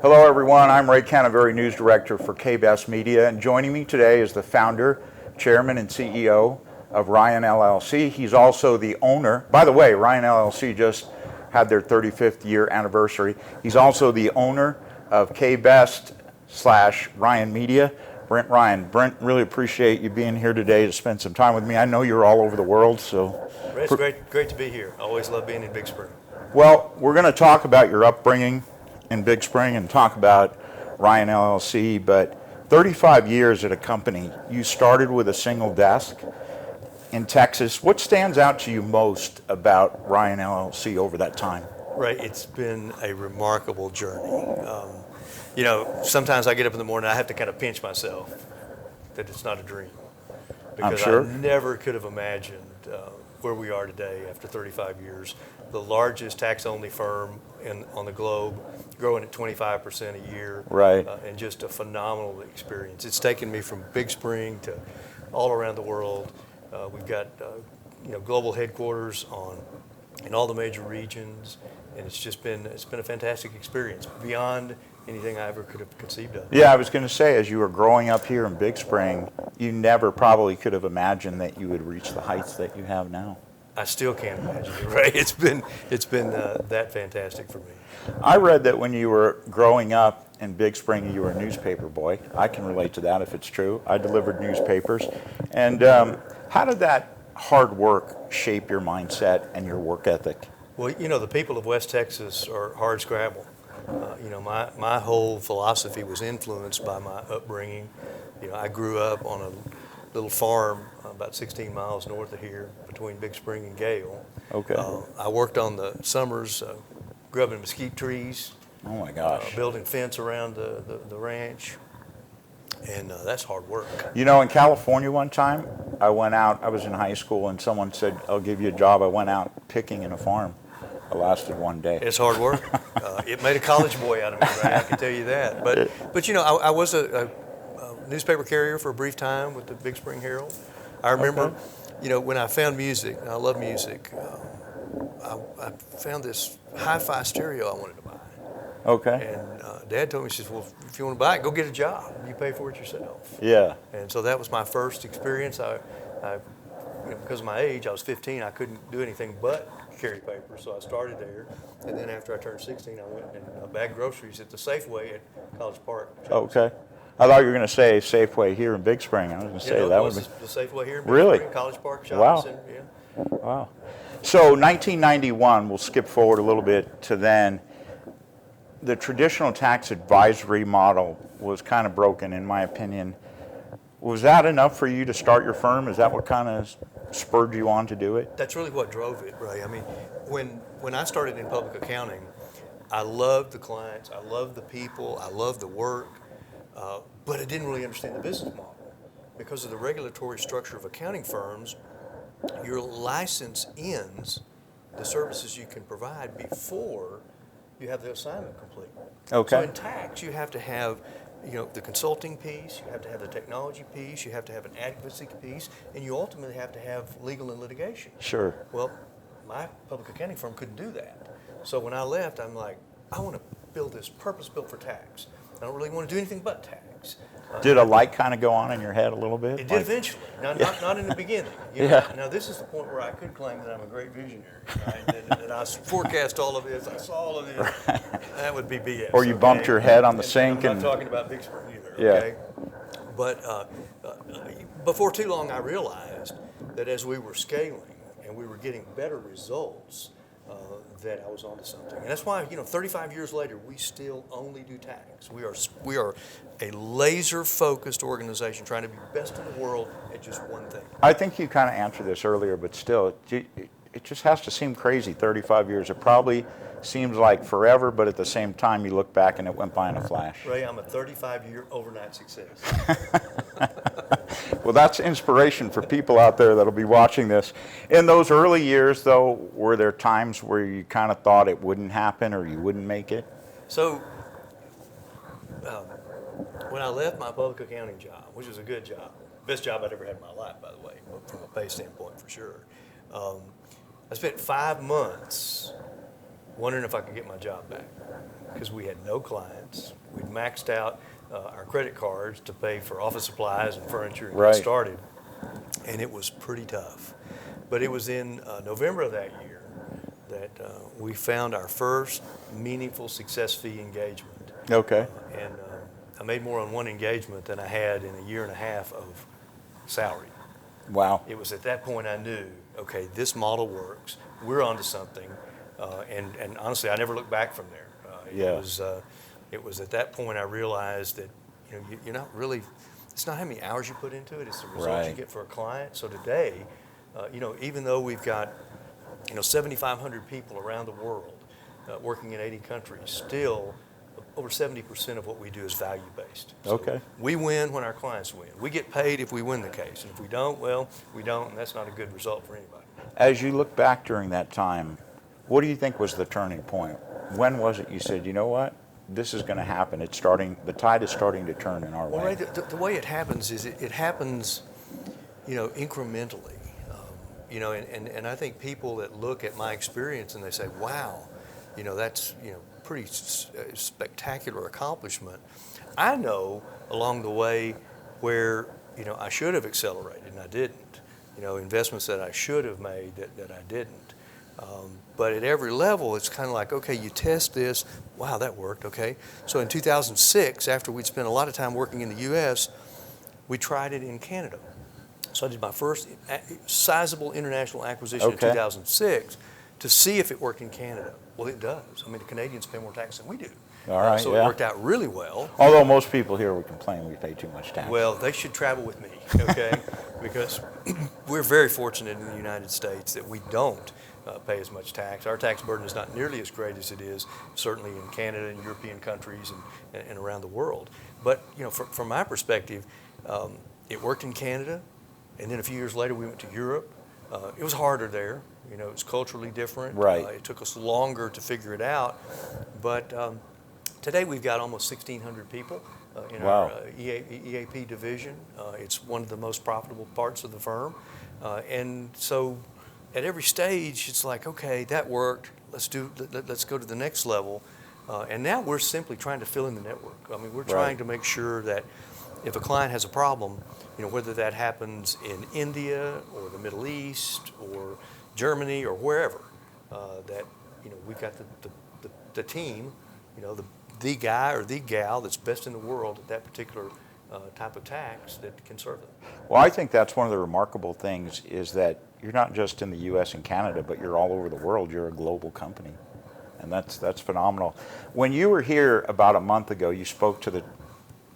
Hello everyone, I'm Ray Canaveri, News Director for Kbest Media, and joining me today is the founder, chairman, and CEO of Ryan LLC. He's also the owner. By the way, Ryan LLC just had their 35th year anniversary. He's also the owner of Kbest / Ryan Media. Brent Ryan. Brent, really appreciate you being here today to spend some time with me. I know you're all over the world, so. It's great to be here. Always love being in Big Spring. Well, we're going to talk about your upbringing in Big Spring and talk about Ryan LLC, but 35 years at a company. You started with a single desk in Texas. What stands out to you most about Ryan LLC over that time? Right, it's been a remarkable journey. Sometimes I get up in the morning, I have to kind of pinch myself that it's not a dream. Because I'm sure. I never could have imagined where we are today after 35 years. The largest tax-only firm on the globe, growing at 25% a year. Right. And just a phenomenal experience. It's taken me from Big Spring to all around the world. We've got global headquarters in all the major regions, and it's been a fantastic experience beyond anything I ever could have conceived of. Yeah, I was going to say, as you were growing up here in Big Spring, you never probably could have imagined that you would reach the heights that you have now. I still can't imagine it, right? It's been that fantastic for me. I read that when you were growing up in Big Spring, you were a newspaper boy. I can relate to that if it's true. I delivered newspapers. And how did that hard work shape your mindset and your work ethic? Well, the people of West Texas are hard scrabble. My whole philosophy was influenced by my upbringing. I grew up on a little farm about 16 miles north of here between Big Spring and Gale. Okay. I worked on the summers grubbing mesquite trees. Oh my gosh. Building fence around the ranch. And that's hard work. In California one time, I went out, I was in high school, and someone said, I'll give you a job. I went out picking in a farm. It lasted one day. It's hard work. It made a college boy out of me, right? I can tell you that. But I was a newspaper carrier for a brief time with the Big Spring Herald. I remember, when I found music, and I love music, I found this hi-fi stereo I wanted to buy. Okay. And Dad told me, he says, well, if you want to buy it, go get a job. You pay for it yourself. Yeah. And so that was my first experience. I because of my age, I was 15, I couldn't do anything but carry paper, so I started there. And then after I turned 16, I went and bagged groceries at the Safeway at College Park. Okay. I thought you were going to say Safeway here in Big Spring. I was going to say that was would be the Safeway here in Big really? Spring, College Park Shopping Wow. Center. Yeah. Wow. So 1991, we'll skip forward a little bit to then. The traditional tax advisory model was kind of broken, in my opinion. Was that enough for you to start your firm? Is that what kind of spurred you on to do it? That's really what drove it, Ray. I mean, when I started in public accounting, I loved the clients, I loved the people, I loved the work, but I didn't really understand the business model. Because of the regulatory structure of accounting firms, your license ends the services you can provide before you have the assignment complete. Okay. So in tax, you have to have the consulting piece, you have to have the technology piece, you have to have an advocacy piece, and you ultimately have to have legal and litigation. Sure. Well, my public accounting firm couldn't do that. So when I left, I'm like, I want to build this purpose-built for tax. I don't really want to do anything but tax. Did a light kind of go on in your head a little bit? It did eventually, not in the beginning. Yeah. Now this is the point where I could claim that I'm a great visionary, right? that I forecast all of this, I saw all of this. Right. That would be BS. Or you bumped your head on the sink. I'm not talking about Big Spring either. Yeah. Okay? But before too long, I realized that as we were scaling and we were getting better results, that I was onto something. And that's why, 35 years later, we still only do tax. We are a laser-focused organization trying to be best in the world at just one thing. I think you kind of answered this earlier, but still, it just has to seem crazy, 35 years. It probably seems like forever, but at the same time, you look back and it went by in a flash. Ray, I'm a 35-year overnight success. Well, that's inspiration for people out there that'll be watching this. In those early years, though, were there times where you kind of thought it wouldn't happen or you wouldn't make it? So, when I left my public accounting job, which was a good job, best job I'd ever had in my life, by the way, from a pay standpoint for sure, I spent 5 months wondering if I could get my job back because we had no clients. We'd maxed out our credit cards to pay for office supplies and furniture and Right. get started, and it was pretty tough. But it was in November of that year that we found our first meaningful success fee engagement. Okay. And I made more on one engagement than I had in a year and a half of salary. Wow. It was at that point I knew, okay, this model works. We're onto something. And honestly, I never looked back from there. Yeah. It was at that point I realized that you're not really. It's not how many hours you put into it. It's the results you Right. get for a client. So today, even though we've got 7,500 people around the world working in 80 countries, still over 70% of what we do is value-based. So Okay. we win when our clients win. We get paid if we win the case. And if we don't, well, we don't, and that's not a good result for anybody. As you look back during that time, what do you think was the turning point? When was it you said, you know what, this is going to happen? It's starting. The tide is starting to turn in our Well, way. Ray, the way it happens is it happens, incrementally. And I think people that look at my experience and they say, wow, that's, pretty spectacular accomplishment. I know along the way where, I should have accelerated and I didn't. Investments that I should have made that I didn't. But at every level, it's kind of like, okay, you test this. Wow, that worked, okay. So in 2006, after we'd spent a lot of time working in the U.S., we tried it in Canada. So I did my first sizable international acquisition in Okay. 2006 to see if it worked in Canada. Well, it does. I mean, the Canadians pay more tax than we do. All right, So yeah. it worked out really well. Although most people here would complain we pay too much tax. Well, they should travel with me, okay? Because we're very fortunate in the United States that we don't pay as much tax. Our tax burden is not nearly as great as it is certainly in Canada and European countries and around the world. But, from my perspective, it worked in Canada, and then a few years later we went to Europe. It was harder there. It was culturally different. Right. It took us longer to figure it out. But today we've got almost 1,600 people in Wow. our EAP division. It's one of the most profitable parts of the firm. And so at every stage, it's like, okay, that worked. Let's go to the next level. And now we're simply trying to fill in the network. I mean, we're trying to make sure that if a client has a problem, whether that happens in India or the Middle East or Germany or wherever, that we've got the team, the guy or the gal that's best in the world at that particular type of tax that can serve them. Well, I think that's one of the remarkable things is that you're not just in the U.S. and Canada, but you're all over the world. You're a global company, and that's phenomenal. When you were here about a month ago, you spoke to the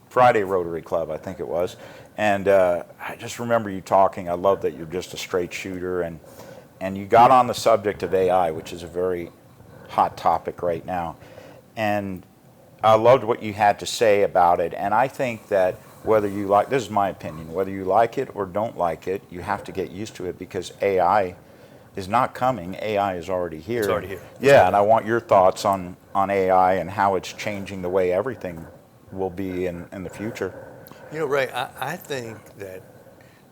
Friday Rotary Club, I think it was, and I just remember you talking. I love that you're just a straight shooter, and you got on the subject of AI, which is a very hot topic right now, and I loved what you had to say about it. And I think that whether you like, this is my opinion, whether you like it or don't like it, you have to get used to it because AI is not coming. AI is already here. It's already here. Yeah, and I want your thoughts on AI and how it's changing the way everything will be in the future. Ray, I think that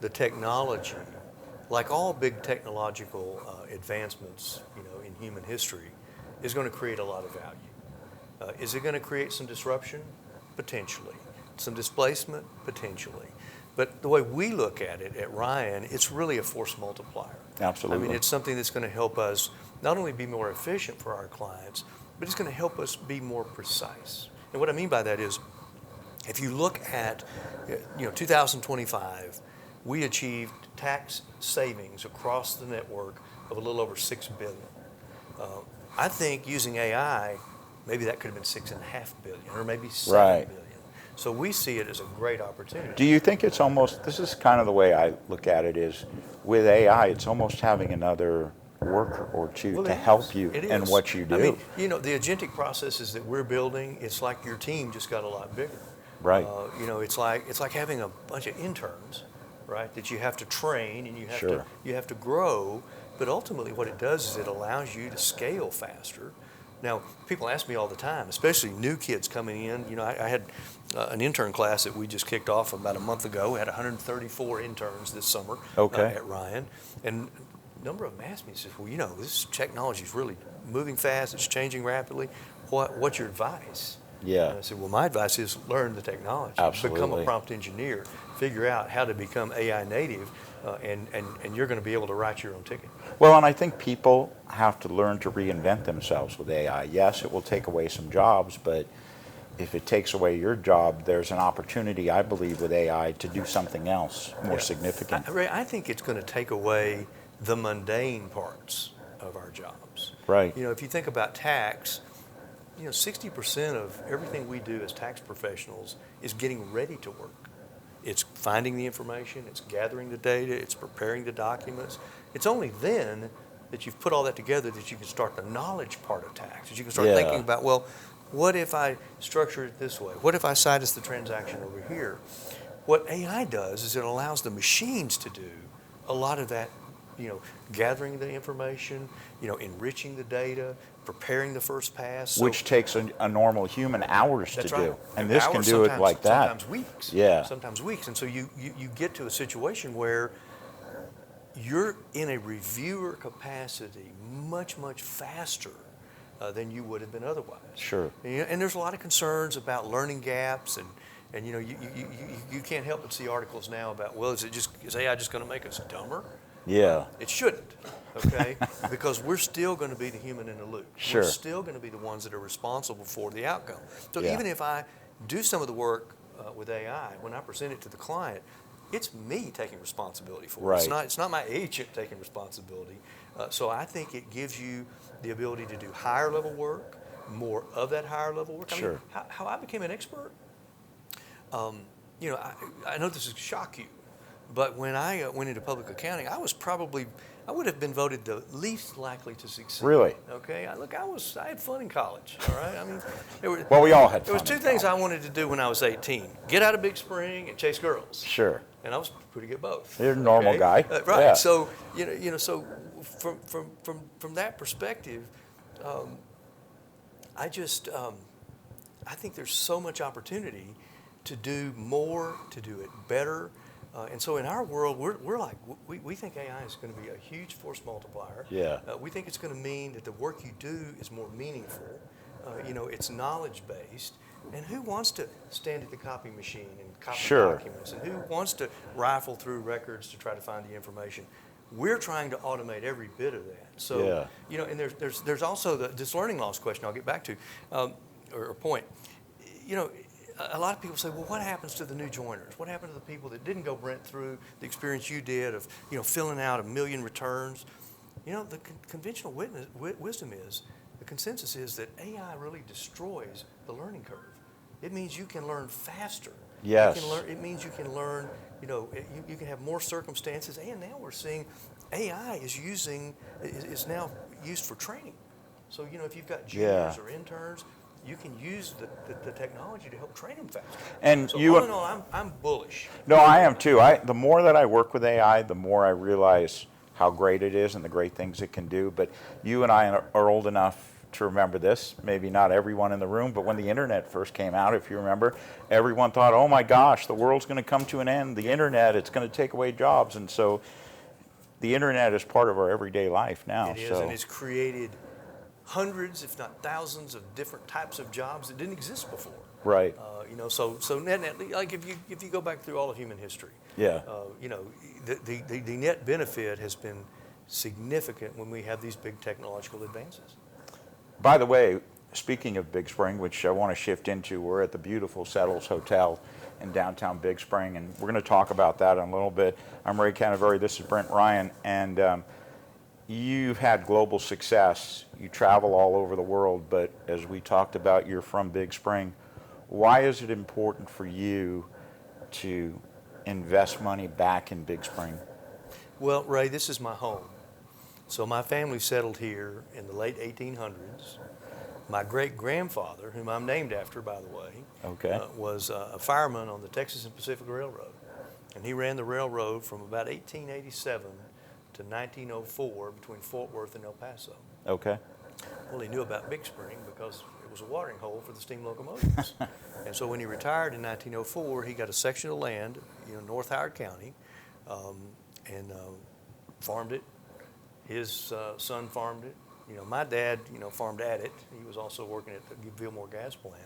the technology, like all big technological advancements, in human history, is going to create a lot of value. Is it going to create some disruption? Potentially. Some displacement? Potentially. But the way we look at it at Ryan, it's really a force multiplier. Absolutely. I mean, it's something that's going to help us not only be more efficient for our clients, but it's going to help us be more precise. And what I mean by that is, if you look at 2025, we achieved tax savings across the network of a little over $6 billion. I think using AI, maybe that could have been $6.5 billion or maybe $7 Right. billion. So we see it as a great opportunity. Do you think it's almost, this is kind of the way I look at it is, with AI, it's almost having another worker or two Well, to it help is. you It in is. what you do. I mean, the agentic processes that we're building, it's like your team just got a lot bigger. Right. It's like having a bunch of interns, right? That you have to train and Sure. you have to grow. But ultimately, what it does is it allows you to scale faster. Now, people ask me all the time, especially new kids coming in. I had an intern class that we just kicked off about a month ago. We had 134 interns this summer Okay. at Ryan, and number of them asked me, says, well, you know, this technology is really moving fast. It's changing rapidly. What's your advice? Yeah. And I said, well, my advice is learn the technology. Become Absolutely. a prompt engineer. Figure out how to become AI native, and you're going to be able to write your own ticket. Well, and I think people have to learn to reinvent themselves with AI. Yes, it will take away some jobs, but if it takes away your job, there's an opportunity, I believe, with AI to do something else more significant. Ray, I think it's going to take away the mundane parts of our jobs. Right. You know, if you think about tax, you know, 60% of everything we do as tax professionals is getting ready to work. It's finding the information, it's gathering the data, it's preparing the documents. It's only then that you've put all that together that you can start the knowledge part of tax, that you can start thinking about, well, what if I structure it this way? What if I situs the transaction over here? What AI does is it allows the machines to do a lot of that, you know, gathering the information, you know, enriching the data, preparing the first pass. So, which takes a normal human hours to that's do. right. And this can Hours, do it like that. Sometimes weeks. Yeah. Sometimes weeks. And so you get to a situation where you're in a reviewer capacity much, much faster than you would have been otherwise. Sure. And there's a lot of concerns about learning gaps, and you know, you can't help but see articles now about, well, is AI just going to make us dumber? Yeah. It shouldn't, okay? Because we're still going to be the human in the loop. Sure. We're still going to be the ones that are responsible for the outcome. So Yeah. even if I do some of the work with AI, when I present it to the client, it's me taking responsibility for it. Right. It's not my agent taking responsibility. So I think it gives you the ability to do higher level work, more of that higher level work. Sure. I mean, how I became an expert, you know, I know this will shock you, but when I went into public accounting, I would have been voted the least likely to succeed. Really? Okay. I had fun in college. All right. I mean, Well, we all had there was fun two in things I college. wanted to do when I was 18: get out of Big Spring and chase girls. Sure. And I was pretty good at both. You're a normal guy. Right. Yeah. So so from that perspective, I think there's so much opportunity to do more, to do it better. And so in our world, we're like, we think AI is going to be a huge force multiplier. Yeah. We think it's going to mean that the work you do is more meaningful. You know, it's knowledge based. And who wants to stand at the copy machine and copy Sure. documents? And who wants to rifle through records to try to find the information? We're trying to automate every bit of that. So, Yeah. you know, and there's also this learning loss question I'll get back to, or point. You know, a lot of people say, well, what happens to the new joiners? What happened to the people that didn't go Brent through the experience you did of, you know, filling out 1 million returns? You know, the conventional wisdom is, the consensus is that AI really destroys the learning curve. It means you can learn faster. Yes. It means you can learn, you know, you can have more circumstances. And now we're seeing AI is now used for training. So, you know, if you've got juniors or interns, you can use the technology to help train them faster. And so you, all in all, I'm bullish. No, I am too. The more that I work with AI, the more I realize how great it is and the great things it can do. But you and I are old enough to remember this. Maybe not everyone in the room, but when the internet first came out, if you remember, everyone thought, oh my gosh, the world's going to come to an end. The internet, it's going to take away jobs. And so the internet is part of our everyday life now. It is, and it's created hundreds, if not thousands, of different types of jobs that didn't exist before. Right. You know, so net, like if you go back through all of human history, Yeah. you know, the net benefit has been significant when we have these big technological advances. By the way, speaking of Big Spring, which I want to shift into, we're at the beautiful Settles Hotel in downtown Big Spring, and we're going to talk about that in a little bit. I'm Ray Canaveri, this is Brent Ryan, and you've had global success. You travel all over the world, but as we talked about, you're from Big Spring. Why is it important for you to invest money back in Big Spring? Well, Ray, this is my home. So my family settled here in the late 1800s. My great-grandfather, whom I'm named after, by the way, was a fireman on the Texas and Pacific Railroad. And he ran the railroad from about 1887 to 1904 between Fort Worth and El Paso. Okay. Well, he knew about Big Spring because it was a watering hole for the steam locomotives. And so when he retired in 1904, he got a section of land, you know, North Howard County, and farmed it, His son farmed it. My dad, farmed at it. He was also working at the Villemore gas plant.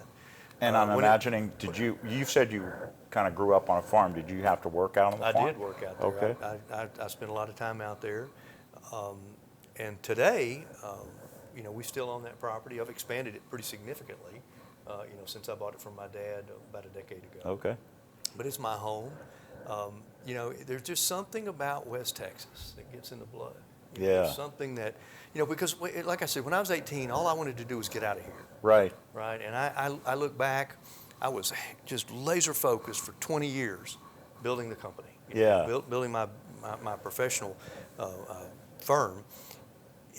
And I'm when imagining, you said you kind of grew up on a farm. Did you have to work out on the farm? I did work out there. Okay. I spent a lot of time out there. And today, we still own that property. I've expanded it pretty significantly, since I bought it from my dad about a decade ago. Okay. But it's my home. There's just something about West Texas that gets in the blood. Yeah. There's something that, because like I said, when I was 18, all I wanted to do was get out of here. Right. Right. And I look back, I was just laser focused for 20 years building the company. Building my professional firm.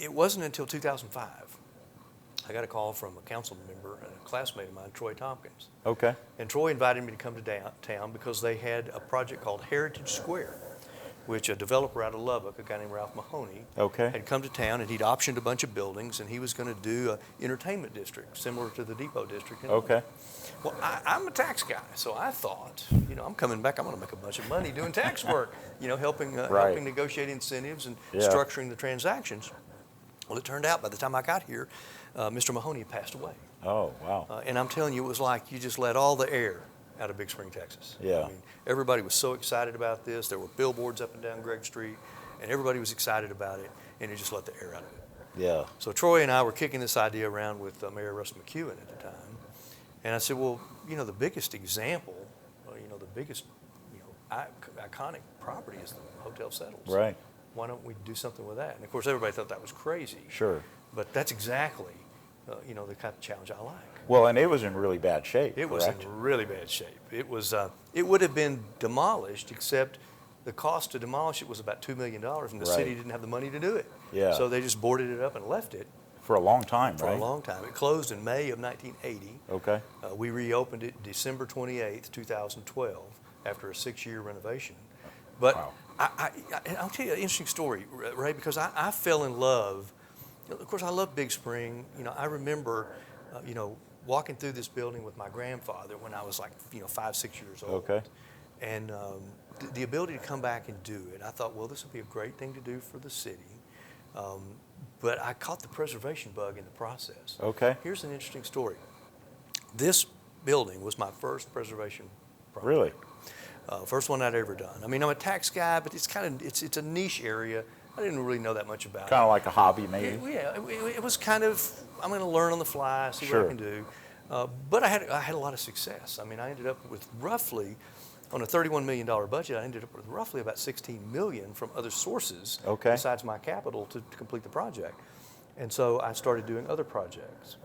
It wasn't until 2005 I got a call from a council member, a classmate of mine, Troy Tompkins. Okay. And Troy invited me to come to downtown because they had a project called Heritage Square, which a developer out of Lubbock, a guy named Ralph Mahoney, had come to town, and he'd optioned a bunch of buildings, and he was going to do an entertainment district similar to the Depot District. Okay. Well, I'm a tax guy, so I thought, I'm coming back, I'm going to make a bunch of money doing tax work, helping negotiate incentives and structuring the transactions. Well, it turned out by the time I got here, Mr. Mahoney had passed away. Oh, wow. And I'm telling you, it was like you just let all the air out of Big Spring, Texas. Yeah. I mean, everybody was so excited about this. There were billboards up and down Gregg Street, and everybody was excited about it, and it just let the air out of it. Yeah. So Troy and I were kicking this idea around with Mayor Russ McEwen at the time, and I said, well, the biggest example, the biggest, iconic property is the Hotel Settles. Right. Why don't we do something with that? And of course, everybody thought that was crazy. Sure. But that's exactly, the kind of challenge I like. Well, and it was in really bad shape. It was in really bad shape. It was. It would have been demolished, except the cost to demolish it was about $2 million, and the city didn't have the money to do it. Yeah. So they just boarded it up and left it. For a long time, For a long time. It closed in May of 1980. Okay. We reopened it December 28th, 2012, after a 6-year renovation. But wow. I'll tell you an interesting story, Ray, because I fell in love. Of course, I love Big Spring. I remember, walking through this building with my grandfather when I was like, 5, 6 years old. Okay. And the ability to come back and do it, I thought, well, this would be a great thing to do for the city. But I caught the preservation bug in the process. Okay. Here's an interesting story. This building was my first preservation project. Really? First one I'd ever done. I mean, I'm a tax guy, but it's it's a niche area. I didn't really know that much about it. Kind of like a hobby, maybe. It was kind of, I'm going to learn on the fly, see what I can do. But I had a lot of success. I mean, I ended up with roughly, on a $31 million budget, I ended up with roughly about $16 million from other sources besides my capital to complete the project. And so I started doing other projects.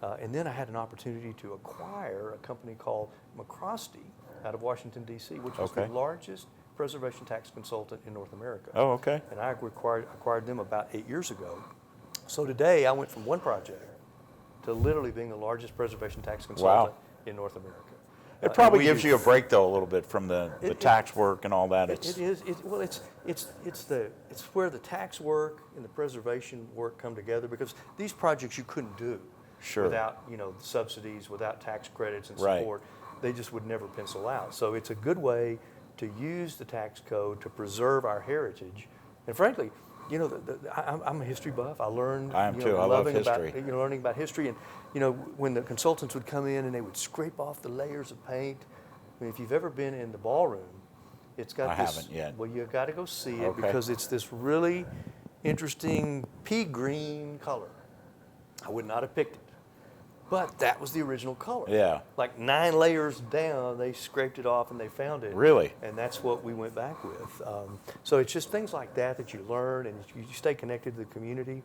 And then I had an opportunity to acquire a company called McCrosty out of Washington, D.C., which was the largest preservation tax consultant in North America. Oh, okay. And I acquired them about 8 years ago. So today I went from one project to literally being the largest preservation tax consultant in North America. It probably gives you a break, though, a little bit from the tax work and all that. It is. Well, it's where the tax work and the preservation work come together, because these projects you couldn't do without subsidies, without tax credits and support. They just would never pencil out. So it's a good way to use the tax code to preserve our heritage. And frankly, I'm a history buff. I learned. I am too. I love history. Learning about history, and when the consultants would come in and they would scrape off the layers of paint. I mean, if you've ever been in the ballroom, it's got this. I haven't yet. Well, you've got to go see it because it's this really interesting pea green color. I would not have picked it, but that was the original color. Yeah. Like 9 layers down, they scraped it off and they found it. Really? And that's what we went back with. So it's just things like that you learn, and you stay connected to the community.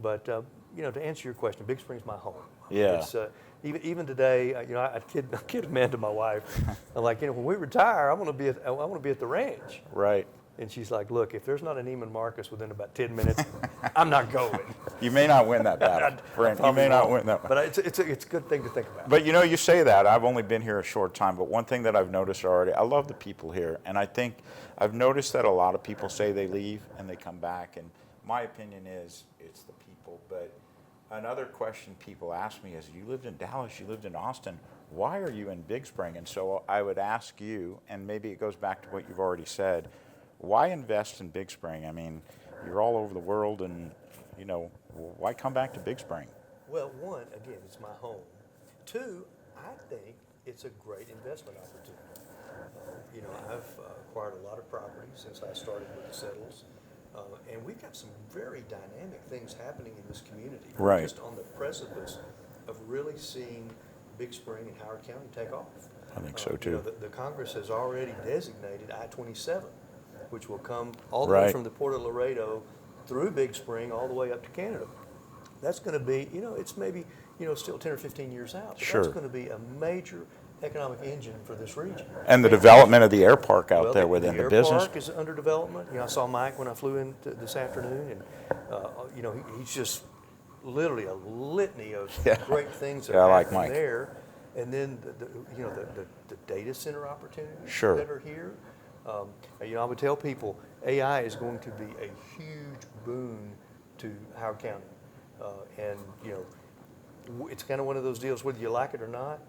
But to answer your question, Big Spring's my home. Yeah. It's, even today, I kid Amanda, my wife. I'm like, when we retire, I want to be at the ranch. Right. And she's like, look, if there's not an Neiman Marcus within about 10 minutes, I'm not going. You may not win that battle, friend. You may not win that battle. But it's a good thing to think about. But you say that. I've only been here a short time, but one thing that I've noticed already, I love the people here. And I think I've noticed that a lot of people say they leave and they come back. And my opinion is it's the people. But another question people ask me is, you lived in Dallas, you lived in Austin. Why are you in Big Spring? And so I would ask you, and maybe it goes back to what you've already said, why invest in Big Spring? I mean, you're all over the world, and why come back to Big Spring? Well, one, again, it's my home. Two, I think it's a great investment opportunity. I've acquired a lot of property since I started with the Settles, and we've got some very dynamic things happening in this community. We're Right. just on the precipice of really seeing Big Spring and Howard County take off. I think so too. The Congress has already designated I-27, which will come all the way Right. from the Port of Laredo through Big Spring all the way up to Canada. That's going to be, it's maybe, still 10 or 15 years out. But Sure. That's going to be a major economic engine for this region. And the development of the air park out Well, there within the air business. park is under development. I saw Mike when I flew in this afternoon, and he's just literally a litany of Yeah. great things that Yeah, I are like happening Mike. there. And then the data center opportunities Sure. that are here. I would tell people AI is going to be a huge boon to Howard County, it's kind of one of those deals, whether you like it or not.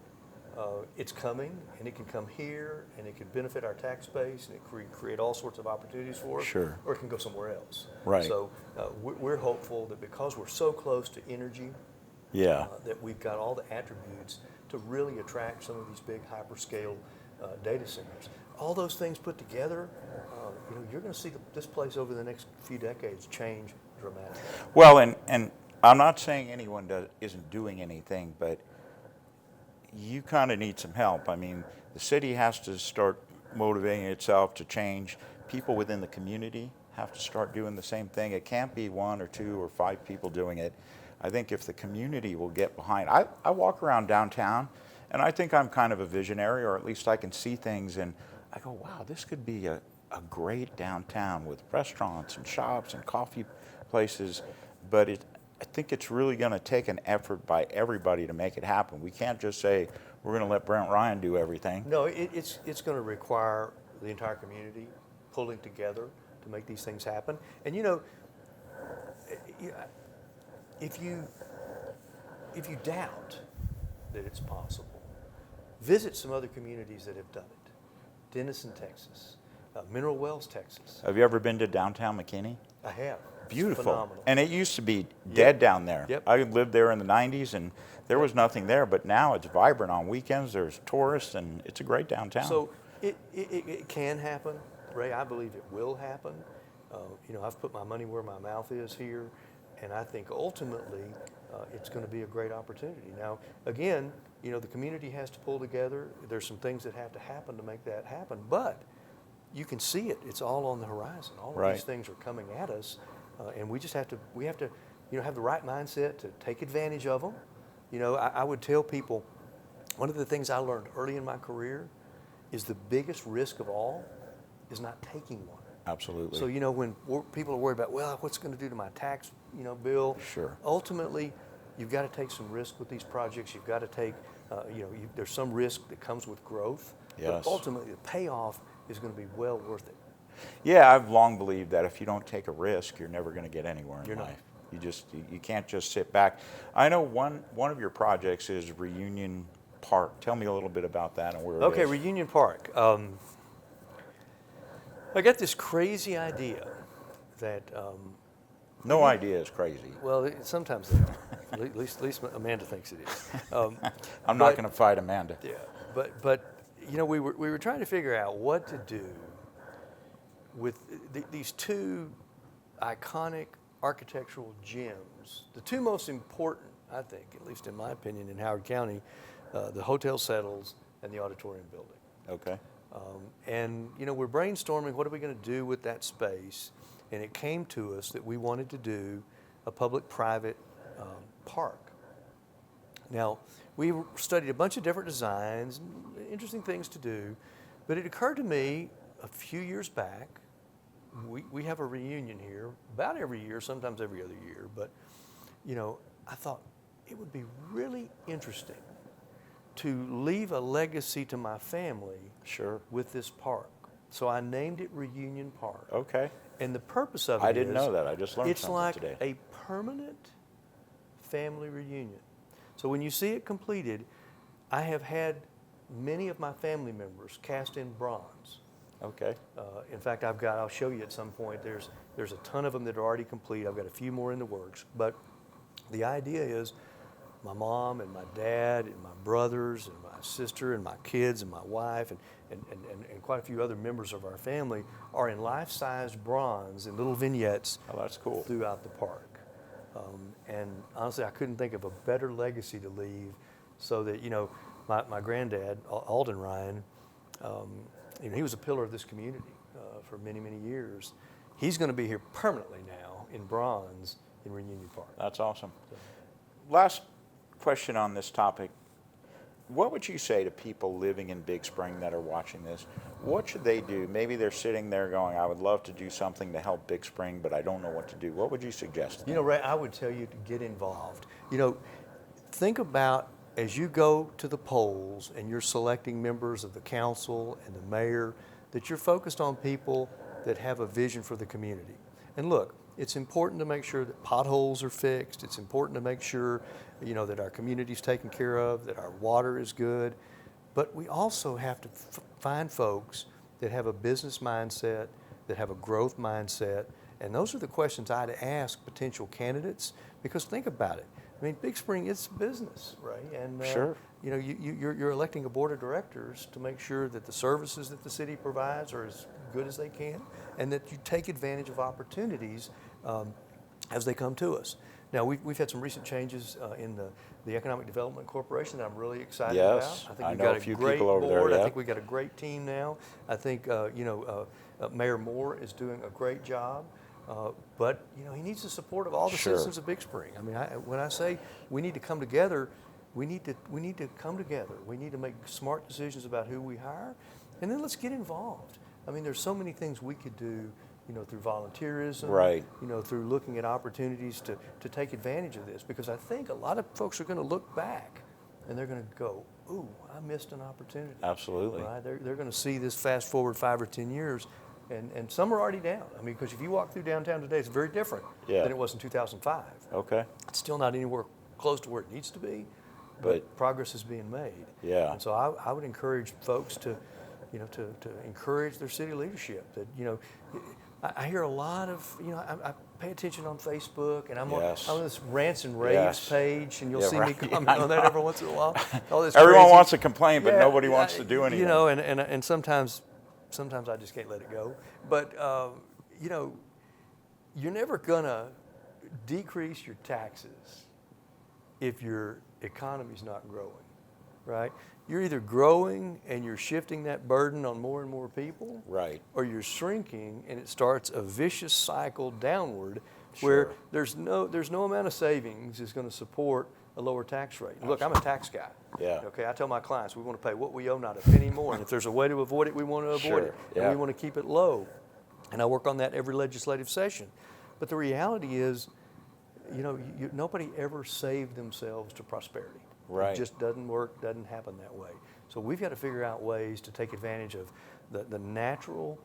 It's coming, and it can come here, and it can benefit our tax base, and it create all sorts of opportunities for us. Sure. Or it can go somewhere else. Right. So we're hopeful that because we're so close to energy, Yeah. that we've got all the attributes to really attract some of these big hyperscale data centers. All those things put together, you're going to see this place over the next few decades change dramatically. Well, and I'm not saying anyone isn't doing anything, but you kind of need some help. I mean, the city has to start motivating itself to change. People within the community have to start doing the same thing. It can't be 1 or 2 or 5 people doing it. I think if the community will get behind, I walk around downtown, and I think I'm kind of a visionary, or at least I can see things, and I go, wow, this could be a great downtown with restaurants and shops and coffee places, but I think it's really going to take an effort by everybody to make it happen. We can't just say we're going to let Brent Ryan do everything. No, it's going to require the entire community pulling together to make these things happen. And if you doubt that it's possible, visit some other communities that have done it. Denison, Texas, Mineral Wells, Texas. Have you ever been to downtown McKinney? I have. It's Beautiful. phenomenal. And it used to be dead down there. Yep. I lived there in the 90s, and there was nothing there, but now it's vibrant on weekends. There's tourists, and it's a great downtown. So it can happen, Ray. I believe it will happen. I've put my money where my mouth is here, and I think ultimately it's going to be a great opportunity. Now, again, the community has to pull together. There's some things that have to happen to make that happen, but you can see it. It's all on the horizon. All of Right. these things are coming at us, and we have to have the right mindset to take advantage of them. I would tell people, one of the things I learned early in my career is the biggest risk of all is not taking one. Absolutely. So, when people are worried about, well, what's it going to do to my tax, bill? Sure. Ultimately, you've got to take some risk with these projects. You've got to take, there's some risk that comes with growth. Yes. But ultimately, the payoff is going to be well worth it. Yeah, I've long believed that if you don't take a risk, you're never going to get anywhere in You're not. life. You can't just sit back. I know one of your projects is Reunion Park. Tell me a little bit about that and where it is. Okay, Reunion Park. I got this crazy idea that, No idea is crazy. well, sometimes they are. At least Amanda thinks it is. I'm not going to fight Amanda. Yeah, but we were trying to figure out what to do with these two iconic architectural gems. The two most important, I think, at least in my opinion, in Howard County, the Hotel Settles and the Auditorium Building. Okay. And we're brainstorming what are we going to do with that space, and it came to us that we wanted to do a public-private park. Now, we studied a bunch of different designs, interesting things to do, but it occurred to me a few years back, we have a reunion here about every year, sometimes every other year, but I thought it would be really interesting to leave a legacy to my family Sure. with this park. So I named it Reunion Park. Okay. And the purpose of it I didn't is know that. I just learned it's something like today. a permanent family reunion. So when you see it completed, I have had many of my family members cast in bronze. Okay. In fact, I'll show you at some point, there's a ton of them that are already complete. I've got a few more in the works. But the idea is my mom and my dad and my brothers and my sister and my kids and my wife and quite a few other members of our family are in life-size bronze in little vignettes. Oh, that's cool. Throughout the park. And honestly, I couldn't think of a better legacy to leave so that, my granddad, Alden Ryan, he was a pillar of this community for many, many years. He's going to be here permanently now in bronze in Reunion Park. That's awesome. Last question on this topic. What would you say to people living in Big Spring that are watching this? What should they do? Maybe they're sitting there going, I would love to do something to help Big Spring, but I don't know what to do. What would you suggest? Ray, I would tell you to get involved. Think about as you go to the polls and you're selecting members of the council and the mayor, that you're focused on people that have a vision for the community. And look, it's important to make sure that potholes are fixed. It's important to make sure, that our community's taken care of, that our water is good. But we also have to find folks that have a business mindset, that have a growth mindset. And those are the questions I'd ask potential candidates, because think about it. I mean, Big Spring, it's business, right? And Sure. You're electing a board of directors to make sure that the services that the city provides are as good as they can, and that you take advantage of opportunities as they come to us. Now, we've had some recent changes in the Economic Development Corporation that I'm really excited about. Yes, I think I we've know got a few great people over there, board. I yeah. think we've got a great team now. I think Mayor Moore is doing a great job. But he needs the support of all the Sure. citizens of Big Spring. I mean, when I say we need to come together, we need to come together. We need to make smart decisions about who we hire, and then let's get involved. I mean, there's so many things we could do, through volunteerism, Right. Through looking at opportunities to take advantage of this. Because I think a lot of folks are going to look back, and they're going to go, "Ooh, I missed an opportunity." Absolutely. Right? They're going to see this fast forward 5 or 10 years. And some are already down. I mean, because if you walk through downtown today, it's very different Yeah. than it was in 2005. Okay. It's still not anywhere close to where it needs to be, but progress is being made. Yeah. And so I would encourage folks to encourage their city leadership. That I hear a lot of I pay attention on Facebook, and I'm Yes. on this rants and raves Yes. page, and you'll Yeah, see right. me comment on that every once in a while. All this Everyone crazy- wants to complain, but Yeah, nobody wants to do anything. And sometimes I just can't let it go. But you're never gonna decrease your taxes if your economy's not growing, right? You're either growing and you're shifting that burden on more and more people, Right. or you're shrinking and it starts a vicious cycle downward, Sure. where there's no amount of savings is going to support a lower tax rate. Look, I'm a tax guy. Yeah. Okay, I tell my clients we want to pay what we owe, not a penny more. And if there's a way to avoid it, we want to avoid Sure, it. yeah. And we want to keep it low. And I work on that every legislative session. But the reality is, nobody ever saved themselves to prosperity. Right. It just doesn't work, doesn't happen that way. So we've got to figure out ways to take advantage of the natural,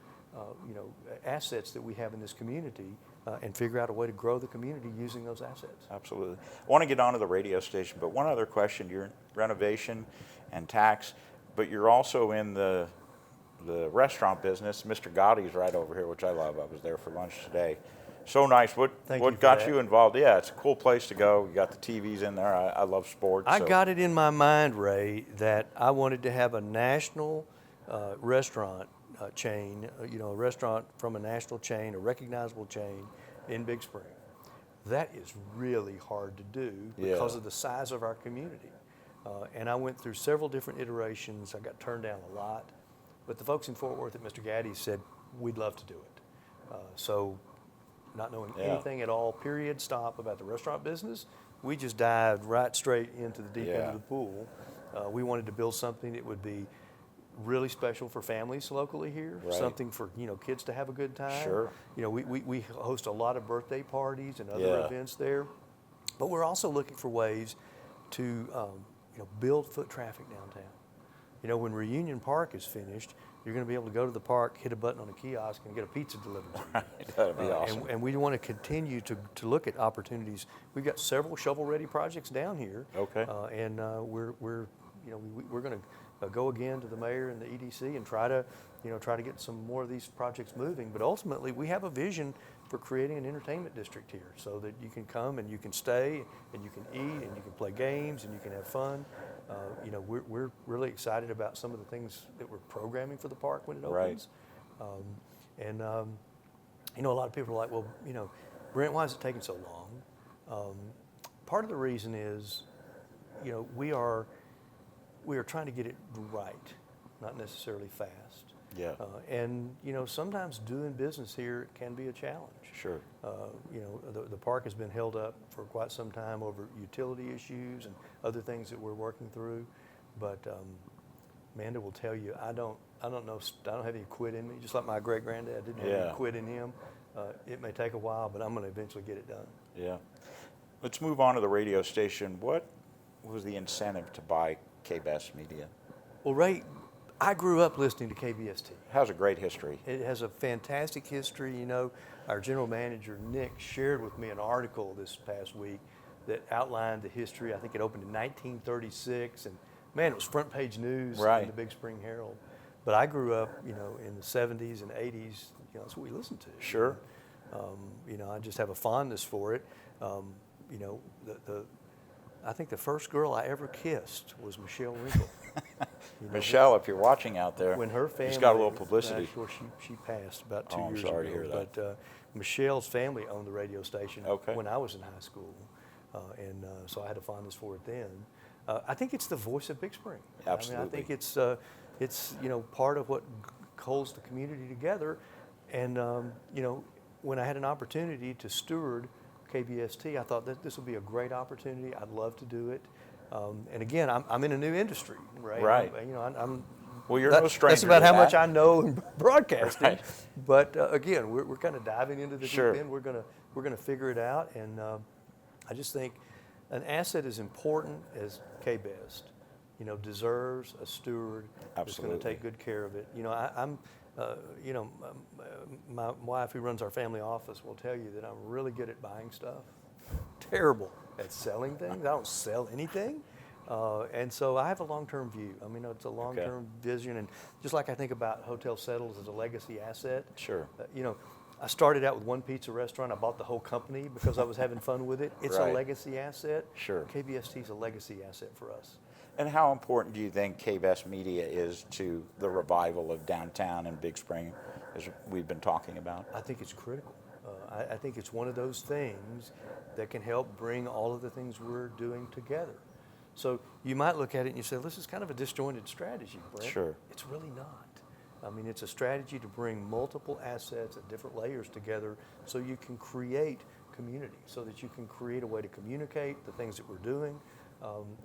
assets that we have in this community, and figure out a way to grow the community using those assets. Absolutely. I want to get onto the radio station, but one other question. You're in renovation and tax, but you're also in the restaurant business. Mr. Gotti's right over here, which I love. I was there for lunch today. So nice. What Thank you for got that. you involved? Yeah, it's a cool place to go. You got the TVs in there. I love sports. I so- got it in my mind, Ray, that I wanted to have a national restaurant chain, a restaurant from a national chain, a recognizable chain in Big Spring. That is really hard to do because Yeah. of the size of our community. And I went through several different iterations. I got turned down a lot. But the folks in Fort Worth at Mr. Gaddy's said, we'd love to do it. So not knowing Yeah. anything at all, period, stop about the restaurant business, we just dived right straight into the deep end Yeah. of the pool. We wanted to build something that would be really special for families locally here, Right. something for kids to have a good time. Sure. We host a lot of birthday parties and other Yeah. events there, but we're also looking for ways to build foot traffic downtown. When Reunion Park is finished, you're going to be able to go to the park, hit a button on a kiosk, and get a pizza delivered to you. That'd be awesome. And we want to continue to look at opportunities. We've got several shovel-ready projects down here. Okay. And we're going to go again to the mayor and the EDC and try to get some more of these projects moving. But ultimately, we have a vision for creating an entertainment district here so that you can come and you can stay and you can eat and you can play games and you can have fun. We're really excited about some of the things that we're programming for the park when it opens. A lot of people are like, well, Brent, why is it taking so long? Part of the reason is, we are trying to get it right, not necessarily fast. Yeah. Sometimes doing business here can be a challenge. Sure. The park has been held up for quite some time over utility issues and other things that we're working through. But Amanda will tell you, I don't have any quit in me. Just like my great granddad didn't have any quit in him. It may take a while, but I'm going to eventually get it done. Yeah. Let's move on to the radio station. What was the incentive to buy Kbest Media? Well, Ray, I grew up listening to KBST. It has a great history. It has a fantastic history. Our general manager, Nick, shared with me an article this past week that outlined the history. I think it opened in 1936, and man, it was front page news in the Big Spring Herald. But I grew up, in the 70s and 80s. That's what we listened to. Sure. I just have a fondness for it. I think the first girl I ever kissed was Michelle Winkle. Michelle, if you're watching out there, when her family, she's got a little publicity. Well, she passed about 2 years ago. I'm sorry to hear that. But Michelle's family owned the radio station when I was in high school, so I had a fondness for it then. I think it's the voice of Big Spring. Absolutely. I think it's part of what holds the community together. And when I had an opportunity to steward KBST, I thought that this would be a great opportunity. I'd love to do it. And again, I'm in a new industry, right? Right. Well, you're no stranger. That's about to how that. much I know in broadcasting. Right. But again, we're kind of diving into the Sure. deep end. We're gonna figure it out. And I just think an asset as important as Kbest, deserves a steward that's going to take good care of it. My wife, who runs our family office, will tell you that I'm really good at buying stuff. Terrible at selling things. I don't sell anything. And so I have a long-term view. It's a long-term vision. And just like I think about Hotel Settles as a legacy asset. Sure. I started out with one pizza restaurant. I bought the whole company because I was having fun with it. It's a legacy asset. Sure. KBST is a legacy asset for us. And how important do you think Kbest Media is to the revival of downtown and Big Spring, as we've been talking about? I think it's critical. I think it's one of those things that can help bring all of the things we're doing together. So you might look at it and you say, this is kind of a disjointed strategy, Brent. Sure. It's really not. It's a strategy to bring multiple assets at different layers together so you can create community, so that you can create a way to communicate the things that we're doing,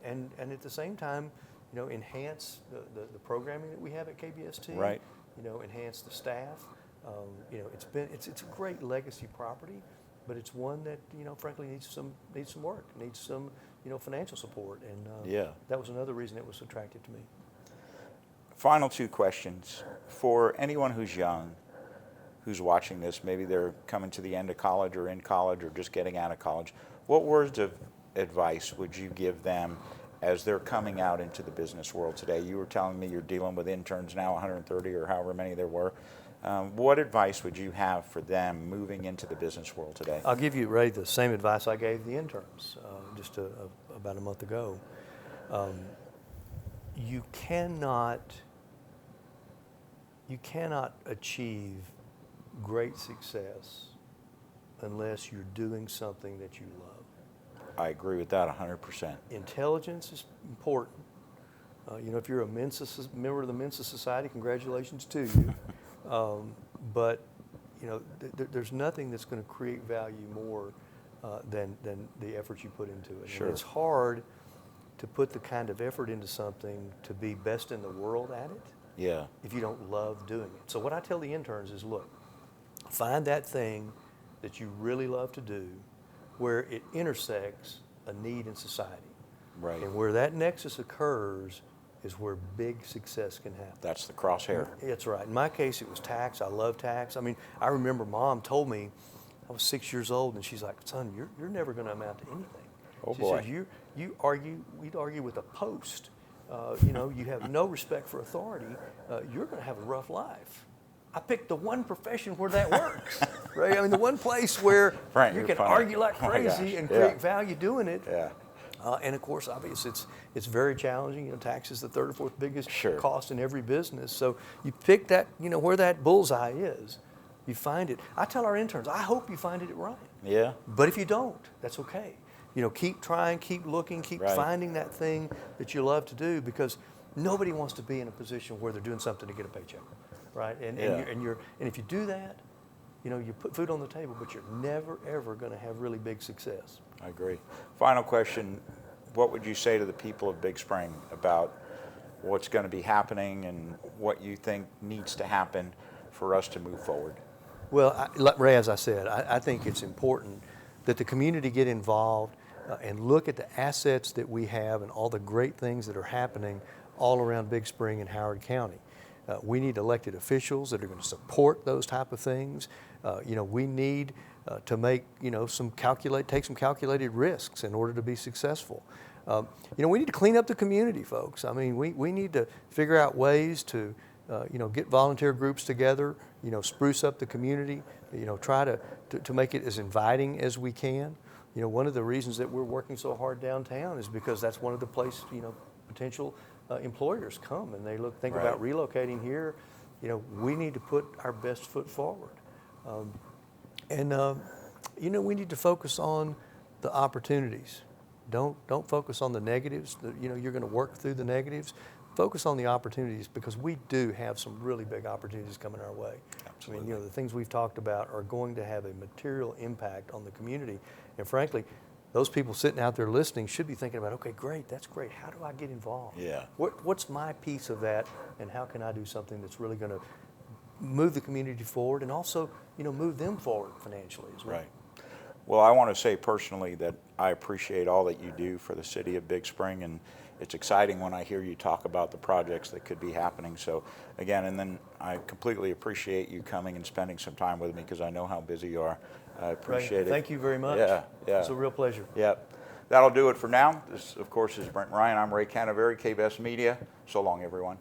and at the same time, enhance the programming that we have at KBST. Right. Enhance the staff. It's a great legacy property, but it's one that frankly needs some work, needs some financial support, and that was another reason it was attractive to me. Final two questions. For anyone who's young, who's watching this, maybe they're coming to the end of college or in college or just getting out of college, what words of advice would you give them as they're coming out into the business world today? You were telling me you're dealing with interns now, 130 or however many there were. What advice would you have for them moving into the business world today? I'll give you, Ray, the same advice I gave the interns just about a month ago. You cannot achieve great success unless you're doing something that you love. I agree with that 100%. Intelligence is important. If you're a member of the Mensa Society, congratulations to you. But there's nothing that's going to create value more than the effort you put into it. Sure. And it's hard to put the kind of effort into something to be best in the world at it. Yeah. If you don't love doing it. So what I tell the interns is, look, find that thing that you really love to do where it intersects a need in society. Right. And where that nexus occurs is where big success can happen. That's the crosshair. That's right. In my case, it was tax. I love tax. I remember Mom told me, I was 6 years old, and she's like, son, you're never going to amount to anything. Oh, she boy. said, we'd argue with a post you have no respect for authority, you're going to have a rough life. I picked the one profession where that works, right? I mean, the one place where Frank, you you're can funny. argue like Oh my crazy gosh. and Yeah. create value doing it. Yeah. And of course, obviously, it's very challenging. Tax is the third or fourth biggest Sure. cost in every business. So you pick that, where that bullseye is, you find it. I tell our interns, I hope you find it at Ryan. Yeah. But if you don't, that's okay. Keep trying, keep looking, keep Right. finding that thing that you love to do, because nobody wants to be in a position where they're doing something to get a paycheck, right? And if you do that, you put food on the table, but you're never ever going to have really big success. I agree. Final question, what would you say to the people of Big Spring about what's going to be happening and what you think needs to happen for us to move forward? Well, Ray, as I said, I think it's important that the community get involved and look at the assets that we have and all the great things that are happening all around Big Spring and Howard County. We need elected officials that are going to support those type of things. We need to make take some calculated risks in order to be successful. We need to clean up the community, folks. I mean, we need to figure out ways to get volunteer groups together, spruce up the community, try to make it as inviting as we can. One of the reasons that we're working so hard downtown is because that's one of the places, potential employers come and they think Right. about relocating here. We need to put our best foot forward. We need to focus on the opportunities. Don't focus on the negatives. You're going to work through the negatives. Focus on the opportunities, because we do have some really big opportunities coming our way. Absolutely. I mean, the things we've talked about are going to have a material impact on the community. And frankly, those people sitting out there listening should be thinking about, okay, great, that's great. How do I get involved? Yeah. What's my piece of that, and how can I do something that's really going to move the community forward and also, move them forward financially as well? Right. Well, I want to say personally that I appreciate all that you do for the city of Big Spring, and it's exciting when I hear you talk about the projects that could be happening. So again, and then I completely appreciate you coming and spending some time with me, because I know how busy you are. I appreciate it. Thank you very much. Yeah. It's a real pleasure. Yep. That'll do it for now. This, of course, is Brent Ryan. I'm Ray Canaveri, Kbest Media. So long, everyone.